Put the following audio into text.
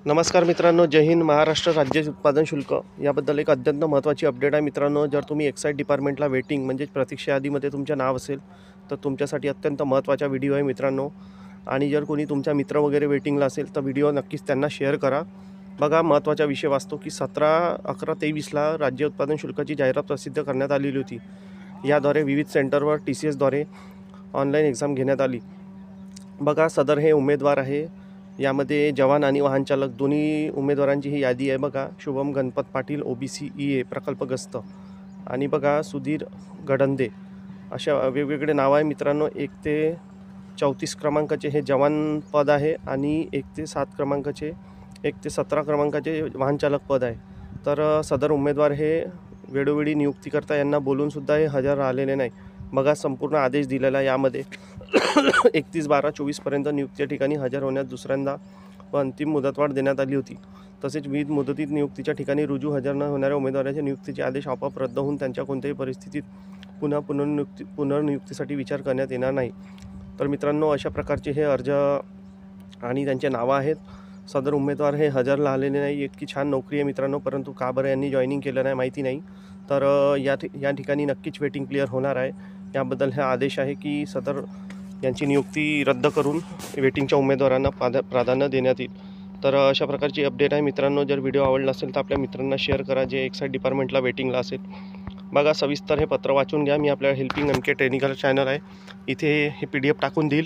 नमस्कार मित्रांनो, जय हिंद. महाराष्ट्र राज्य उत्पादन शुल्क याबद्दल एक अत्यंत महत्त्वाची अपडेट आहे मित्रांनो. जर तुम्ही एक्साईज डिपार्टमेंटला वेटिंग म्हणजे प्रतीक्षा यादीमध्ये तुमचे नाव असेल तर तुमच्यासाठी अत्यंत महत्त्वाचा व्हिडिओ आहे मित्रांनो. आणि जर कोणी तुमचा मित्र वगैरे वेटिंगला असेल तर व्हिडिओ नक्कीच त्यांना शेअर करा. बघा, महत्त्वाचा विषय वाचतो की 17/11/23ला राज्य उत्पादन शुल्काची जाहिरात प्रसिद्ध करण्यात आलेली होती. याद्वारे विविध सेंटरवर TCSद्वारे ऑनलाईन एक्झाम घेण्यात आली. बघा, सदर हे उमेदवार आहे. यामध्ये जवान आणि वाहन चालक दोन्ही उमेदवारांची ही यादी आहे. बघा, शुभम गणपत पाटील OBC EA प्रकल्पग्रस्त आणि बघा सुधीर गडंदे अशा वेगवेगळे नावं आहे मित्रांनो. 1 ते 34 क्रमांकाचे हे जवान पद आहे आणि 1 ते 7 क्रमांकाचे 1 ते 17 क्रमांकाचे वाहन चालक पद आहे. तर सदर उमेदवार हे वेळोवेळी नियुक्तीकर्ता यांना बोलूनसुद्धा हे हजर राहिलेले नाही. बघा, संपूर्ण आदेश दिलेला यामध्ये 31/12/24पर्यंत नियुक्तीच्या ठिकाणी हजर होण्यास दुसऱ्यांदा व अंतिम मुदतवाढ देण्यात आली होती. तसेच विविध मुदतीत नियुक्तीच्या ठिकाणी रुजू हजर न होणाऱ्या उमेदवारांचे नियुक्तीचे आदेश आपोआप रद्द होऊन त्यांच्या कोणत्याही परिस्थितीत पुनर्नियुक्तीसाठी विचार करण्यात येणार नाही. तर मित्रांनो, अशा प्रकारचे हे अर्ज आणि त्यांचे नावं आहेत. सदर उमेदवार हे हजर राहिलेले नाही. इतकी छान नोकरी आहे मित्रांनो, परंतु का बरं यांनी जॉईनिंग केलं नाही माहिती नाही. तर या ठिकाणी नक्कीच वेटिंग क्लिअर होणार आहे. याबद्दल हा आदेश आहे की सदर यांची नियुक्ती रद्द करून वेटिंगच्या उमेदवारांना प्राधान्य देण्यात येईल. तर अशा प्रकारची अपडेट आहे मित्रांनो. जर व्हिडिओ आवडला असेल तर आपल्या मित्रांना शेअर करा जे एक्साईज डिपार्टमेंटला वेटिंगला असेल. बघा, सविस्तर हे पत्र वाचून घ्या. मी आपल्या हेल्पिंग MK टेक्निकल चॅनल आहे, इथे हे PDF टाकून देईल.